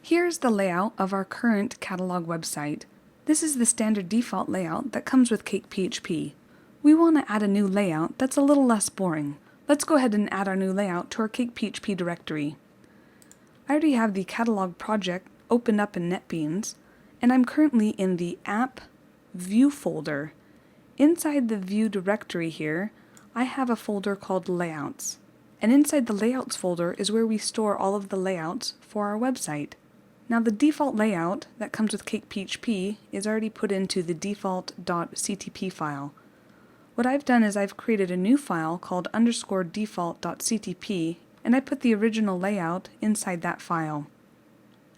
Here's the layout of our current catalog website. This is the standard default layout that comes with CakePHP. We want to add a new layout that's a little less boring. Let's go ahead and add our new layout to our CakePHP directory. I already have the catalog project opened up in NetBeans, and I'm currently in the app view folder. Inside the view directory here, I have a folder called layouts. And inside the layouts folder is where we store all of the layouts for our website. Now the default layout that comes with CakePHP is already put into the default.ctp file. What I've done is I've created a new file called _default.ctp, and I put the original layout inside that file.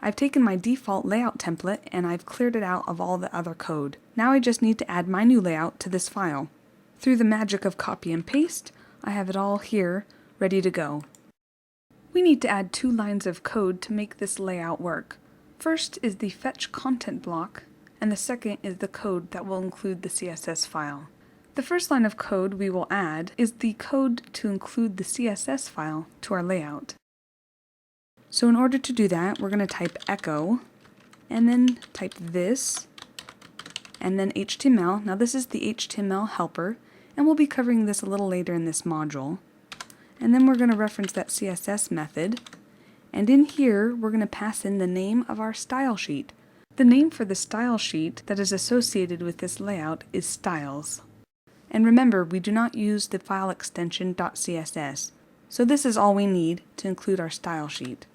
I've taken my default layout template and I've cleared it out of all the other code. Now I just need to add my new layout to this file. Through the magic of copy and paste, I have it all here ready to go. We need to add 2 lines of code to make this layout work. First is the fetch content block, and the second is the code that will include the CSS file. The first line of code we will add is the code to include the CSS file to our layout. So in order to do that, we're going to type echo, and then type this, and then HTML. Now this is the HTML helper, and we'll be covering this a little later in this module. And then we're going to reference that CSS method, and in here we're going to pass in the name of our style sheet. The name for the style sheet that is associated with this layout is styles. And remember, we do not use the file extension .css, so this is all we need to include our style sheet.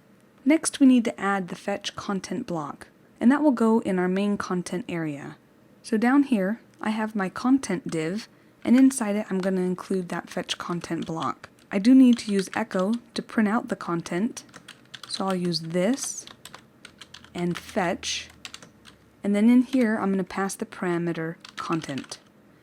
Next we need to add the fetch content block, and that will go in our main content area. So down here I have my content div, and inside it I'm going to include that fetch content block. I do need to use echo to print out the content, so I'll use this and fetch, and then in here I'm going to pass the parameter content.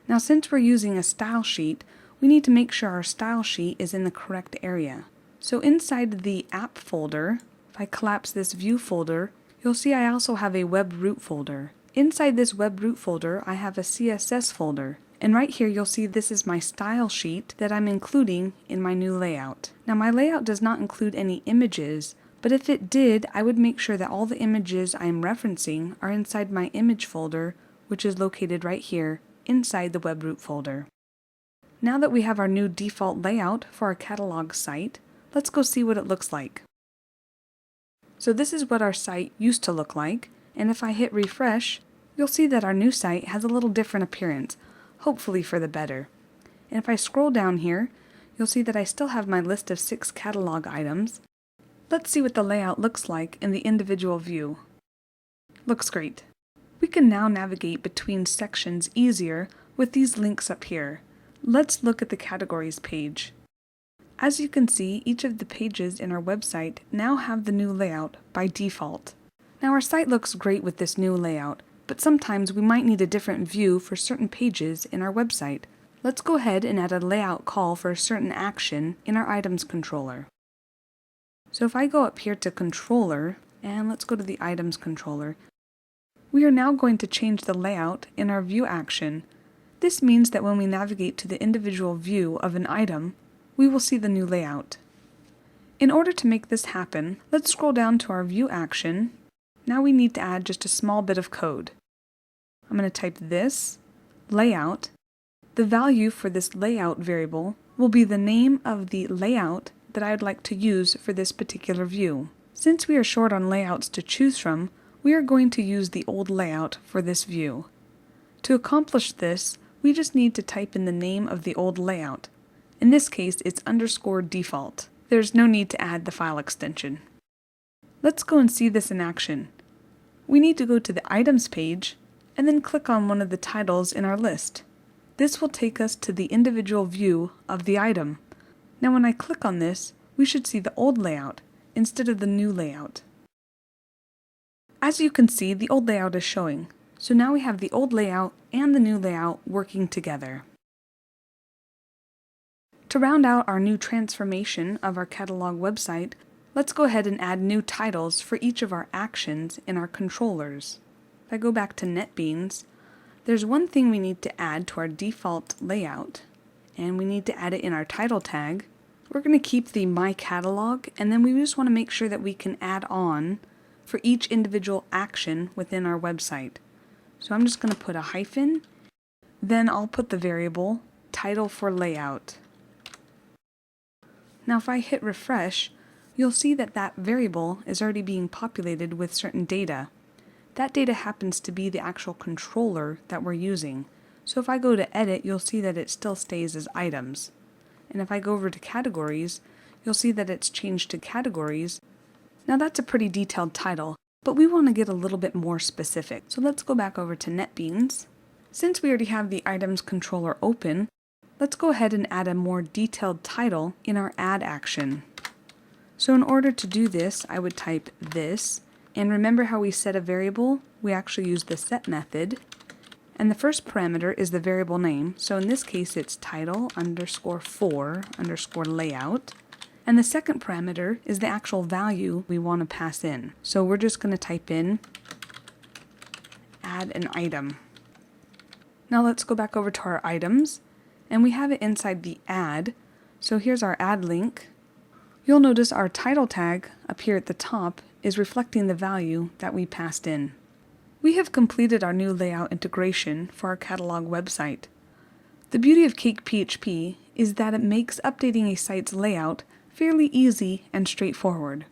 Now since we're using a style sheet, we need to make sure our style sheet is in the correct area. So inside the app folder, if I collapse this view folder, you'll see I also have a web root folder. Inside this web root folder I have a CSS folder. And right here you'll see this is my style sheet that I'm including in my new layout. Now my layout does not include any images, but if it did, I would make sure that all the images I'm referencing are inside my image folder, which is located right here inside the web root folder. Now that we have our new default layout for our catalog site, let's go see what it looks like. So this is what our site used to look like, and if I hit refresh, you'll see that our new site has a little different appearance, hopefully for the better. And if I scroll down here, you'll see that I still have my list of 6 catalog items. Let's see what the layout looks like in the individual view. Looks great. We can now navigate between sections easier with these links up here. Let's look at the categories page. As you can see, each of the pages in our website now have the new layout by default. Now our site looks great with this new layout, but sometimes we might need a different view for certain pages in our website. Let's go ahead and add a layout call for a certain action in our items controller. So if I go up here to controller, and let's go to the items controller, we are now going to change the layout in our view action. This means that when we navigate to the individual view of an item, we will see the new layout. In order to make this happen, let's scroll down to our view action. Now we need to add just a small bit of code. I'm going to type this, layout. The value for this layout variable will be the name of the layout that I would like to use for this particular view. Since we are short on layouts to choose from, we are going to use the old layout for this view. To accomplish this, we just need to type in the name of the old layout. In this case, it's _default. There's no need to add the file extension. Let's go and see this in action. We need to go to the items page and then click on one of the titles in our list. This will take us to the individual view of the item. Now when I click on this, we should see the old layout instead of the new layout. As you can see, the old layout is showing. So now we have the old layout and the new layout working together. To round out our new transformation of our catalog website, let's go ahead and add new titles for each of our actions in our controllers. If I go back to NetBeans, there's one thing we need to add to our default layout, and we need to add it in our title tag. We're going to keep the My Catalog, and then we just want to make sure that we can add on for each individual action within our website. So I'm just going to put a hyphen, then I'll put the variable title for layout. Now if I hit refresh, you'll see that that variable is already being populated with certain data. That data happens to be the actual controller that we're using. So if I go to edit, you'll see that it still stays as items. And if I go over to categories, you'll see that it's changed to categories. Now that's a pretty detailed title, but we want to get a little bit more specific. So let's go back over to NetBeans. Since we already have the items controller open, let's go ahead and add a more detailed title in our add action. So in order to do this, I would type this, and remember how we set a variable? We actually use the set method, and the first parameter is the variable name. So in this case it's title underscore for underscore layout. And the second parameter is the actual value we want to pass in. So we're just going to type in add an item. Now let's go back over to our items, and we have it inside the add. So here's our add link. You'll notice our title tag up here at the top is reflecting the value that we passed in. We have completed our new layout integration for our catalog website. The beauty of CakePHP is that it makes updating a site's layout fairly easy and straightforward.